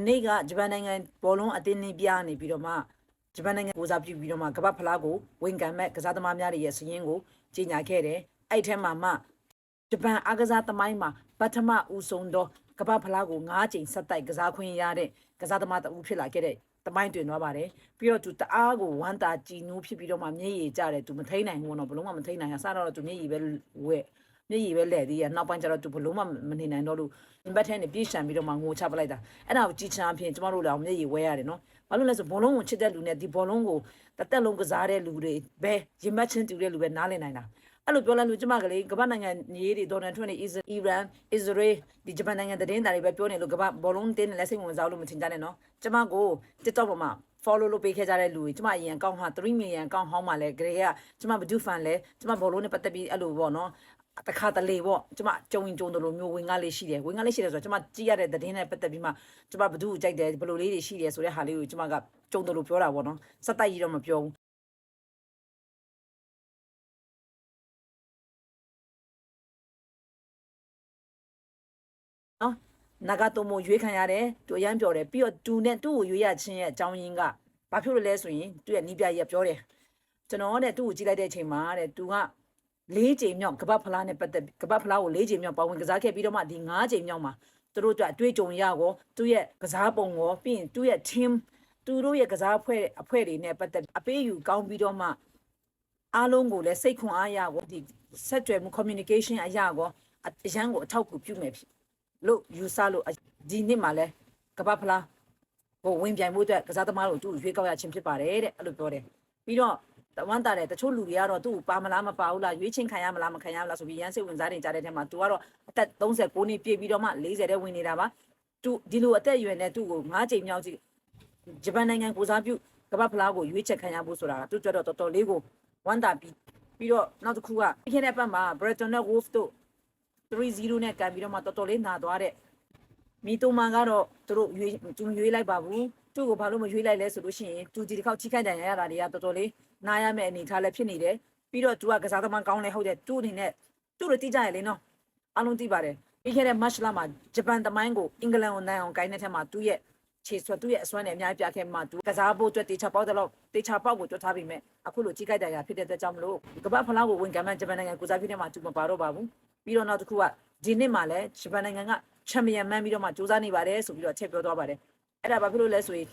နေ့ကဂျပန်နိုင်ငံဘောလုံးအသင်းပြနေပြီးတော့မှဂျပန်နိုင်ငံကိုစားပြုပြီးတော့မှကမ္ဘာဖလားကိုဝန်ခံမဲ့ကစားသမားများရဲ့စည်ရင်းကိုကြီးညာခဲ့တယ်အဲ့ထဲမှာမှဂျပန်အားကစားသမိုင်းမှာပထမဦးဆုံးသောကမ္ဘာဖလားကို9ကြိမ်ဆက်တိုက်ကစားခွင့်ရတဲ့ကစားသမားတဦးဖြစ်လာခဲ့တဲ့တမိုင်းတွင်သွားပါတယ်ပြီးတော့သူတအားကိုဝမ်းသာကြည်နူးဖြစ်ပြီးတော့မှမျက်ရည်ကျတယ်သူမထိန်နိုင်ဘူးတော့ဘလုံးမထိန်နိုင်အစတော့သူမျက်ရည်ပဲဝဲမျက်ရည်ပဲလဲသေးရနောက်ပိုင်းကျတော့သူဘလုံးမနေနိုင်တော့လို့ဘတ်ထဲနဲ့ပြေးရှံပြီးတော့မှငိုချပလိုက်တာအဲ့ဒါကိုကြည်ချမ်းအဖြစ်ကျမတို့လည်းမျက်ရည်ဝဲရတယ်နော်ဘာလို့လဲဆိုဘောလုံးကိုချစ်တဲ့လူနဲ့ဒီဘောလုံးကိုတစ်သက်လုံးကစားတဲ့လူတွေပဲရင်မချင်းတူတဲ့လူပဲနားလည်နိုင်တာအဲ့လိုပြောလိုက်လို့ကျမကလေးကမ္ဘာနိုင်ငံရေးတွေဒေါ်နယ်ထွန်းနေအီရန်အစ္စရေးဒီဂျပန်နိုင်ငံတည်င်းတာတွေပဲပြောနေလို့ကမ္ဘာဘောလုံးတင်းနဲ့လက်စိတ်ဝင်စားလို့မထင်ကြနဲ့နော်ကျမကို TikTok ပေါ်မှာ follow လုပ်ပေးခဲ့ကြတဲ့လူတွေကျမအရင်အကောင့်ဟာ3 million အကောင့်ဟောင်းမှာလဲဂရေကကျမဘဒုဖန်လဲကျမဘောလုံးနဲ့ပတ်သက်ပြီးအဲ့လိုပေါ့နော်တခါတလေပေါ့ကျမကြုံတယ်လို့မျိုးဝင်ကားလေးရှိတယ်ဝင်ကားလေးရှိတယ်ဆိုတော့ကျမကြည့်ရတဲ့သတင်းနဲ့ပတ်သက်ပြီးမှကျမဘဒုကိုကြိုက်တယ်ဘလိုလေးတွေရှိတယ်ဆိုတဲ့ဟာလေးကိုကျမကကြုံတယ်လို့ပြောတာပေါ့နော်စက်တိုက်ကြီးတော့မပြောဘူးနော်နာဂတိုမိုရွေးခံရတယ်သူအရန်ပြောတယ်ပြီးတော့သူနဲ့သူ့ကိုရွေးရချင်းရဲ့အကြောင်းရင်းကဘာဖြစ်လို့လဲဆိုရင်သူ့ရဲ့နီးပြကြီးကပြောတယ်ကျွန်တော်တဲ့သူ့ကိုကြည့်လိုက်တဲ့အချိန်မှာတဲ့သူက4 ကြိမ်မြောက်ကမ္ဘာဖလားနဲ့ပတ်သက်ကမ္ဘာဖလားကို4 ကြိမ်မြောက်ပါဝင်ကစားခဲ့ပြီးတော့မှဒီ5 ကြိမ်မြောက်မှာသူတို့အတွက်အတွေ့အကြုံရကောသူ့ရဲ့ကစားပုံကောပြီးရင်သူ့ရဲ့ team သူတို့ရဲ့ကစားအဖွဲ့တွေနဲ့ပတ်သက်အပေးယူကောင်းပြီးတော့မှအားလုံးကိုလည်းစိတ်ခွန်အားရကောဒီဆက်သွယ်မှု communication အရာကောအရန်ကိုအထောက်အကူပြုမယ်ဖြစ်လို့ယူဆလို့ဒီနှစ်မှာလဲကမ္ဘာဖလားကိုဝင်ပြိုင်မှုအတွက်ကစားသမားတို့သူ့ရွေးကောက်ရခြင်းဖြစ်ပါတယ်တဲ့အဲ့လိုပြောတယ်ပြီးတော့တဝမ်းတာတဲ့တချို့လူတွေကတော့သူ့ကိုပါမလားမပါဘူးလားရွေးချင်းခံရမလားမခံရမလားဆိုပြီးရန်စိတ်ဝင်စားနေကြတဲ့ထဲမှာသူကတော့အသက်39နှစ်ပြည့်ပြီးတော့မှ40တဲ့ဝင်နေတာပါသူဒီလိုအသက်အရွယ်နဲ့သူ့ကို9 ကြိမ်မြောက်ကြီးဂျပန်နိုင်ငံကိုစားပြုကမ္ဘာဖလားကိုရွေးချက်ခံရဖို့ဆိုတာသူကြတော့တော်တော်လေးကိုဝမ်းသာပြီးတော့နောက်တစ်ခုကပြီးခဲ့တဲ့ပတ်မှာ Brighton နဲ့ Wolves တို့3-0နဲ့ကန်ပြီးတော့မှတော်တော်လေးနာသွားတဲ့မီတိုမာကတော့သူတို့ရွေးလိုက်ပါဘူးသူ့ကိုဘာလို့မရွေးလိုက်လဲဆိုလို့ရှိရင်သူဒီတစ်ခေါက်ချိခိုက်တိုင်ရတာတွေကတော်တော်လေးနားရမယ့်အနေထားလည်းဖြစ်နေတယ်ပြီးတော့သူကကစားသမားကောင်းလဲဟုတ်တယ်သူ့အနေနဲ့သူ့လိုတိကျရလေနော်အားလုံးသိပါတယ်ပြီးခဲ့တဲ့ match လာမှာဂျပန်တမိုင်းကိုအင်္ဂလန်ကိုနိုင်အောင်ကိုင်းတဲ့ထက်မှာသူ့ရဲ့ခြေဆွဲသူ့ရဲ့အစွမ်းနဲ့အများကြီးပြခဲ့မှာသူကစားဖို့အတွက်တေချာပေါက်တော့တေချာပေါက်ကိုတွတ်ထားပြီးမဲ့အခုလိုချိခိုက်တိုင်ရဖြစ်တဲ့အတွက်ကြောင့်မလို့ကမ္ဘာဖလားကိုဝင်ကမ်းမဲ့ဂျပန်နိုင်ငံကိုစားပြုတဲ့မှာသူမပါတော့ပါဘူးပြီးတော့နောက်တစ်ခုကဒီနှစ်မှာလည်းဂျပန်နိုင်ငံကချန်ပီယံမှန်းပြီးတော့မှစူးစမ်းနေပါတယ်ဆိုပြီးတော့ချက်ပြောသွားပါတယ်အဲ့ဒါဘာဖြစ်လို့လဲဆိုရင်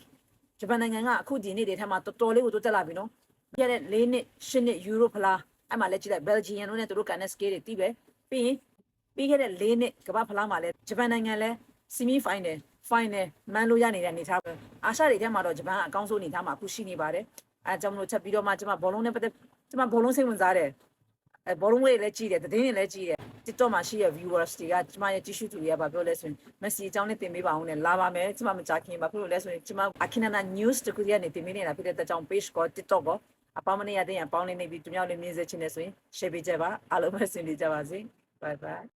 ဂျပန်နိုင်ငံကအခုဒီနေ့တွေထဲမှာတော်တော်လေးကိုတိုးတက်လာပြီနော်ပြတဲ့4 နှစ်10 နှစ်ယူရိုဖလားအဲ့မှာလည်းကြည့်လိုက်ဘယ်လ်ဂျီယန်တို့နဲ့သူတို့ကန်တဲ့စကေးတွေတီးပဲပြီးရင်ပြီးခဲ့တဲ့4 နှစ်ကမ္ဘာဖလားမှာလည်းဂျပန်နိုင်ငံလည်းဆီမီဖိုင်နယ်မှန်းလို့ရနေတဲ့အနေထားပဲအာရှတွေထဲမှာတော့ဂျပန်ကအကောင်းဆုံးအနေထားမှာအခုရှိနေပါတယ်အဲကြောင့်မလို့ချက်ပြီးတော့မှကျွန်မဘောလုံးနဲ့ပတ်သက်ကျွန်မဘောလုံးစိတ်ဝင်စားတယ်ဘောလုံးတွေလည်းကြည့်တယ်သတင်းတွေလည်းကြည့်တယ် TikTok မှာရှိတဲ့ viewers တွေကကျမရဲ့ကြည့်ရှုသူတွေကဘာပြောလဲဆိုရင် Messi အကြောင်းနဲ့တင်ပေးပါအောင်နဲ့လာပါမယ်ကျမမကြခင်ဘာဖြစ်လို့လဲဆိုရင်ကျမ Akinana News တခုတည်းကနေတင်ပေးနေတာဖြစ်တဲ့အတွက်ကြောင့် page ကော TikTok ကောအပေါင်းမနေရတဲ့အပေါင်းလေးနေပြီးသူများလေးမြင်စေချင်နေဆိုရင် share ပေးကြပါအားလုံးပဲဆင်ပြေကြပါစေ bye bye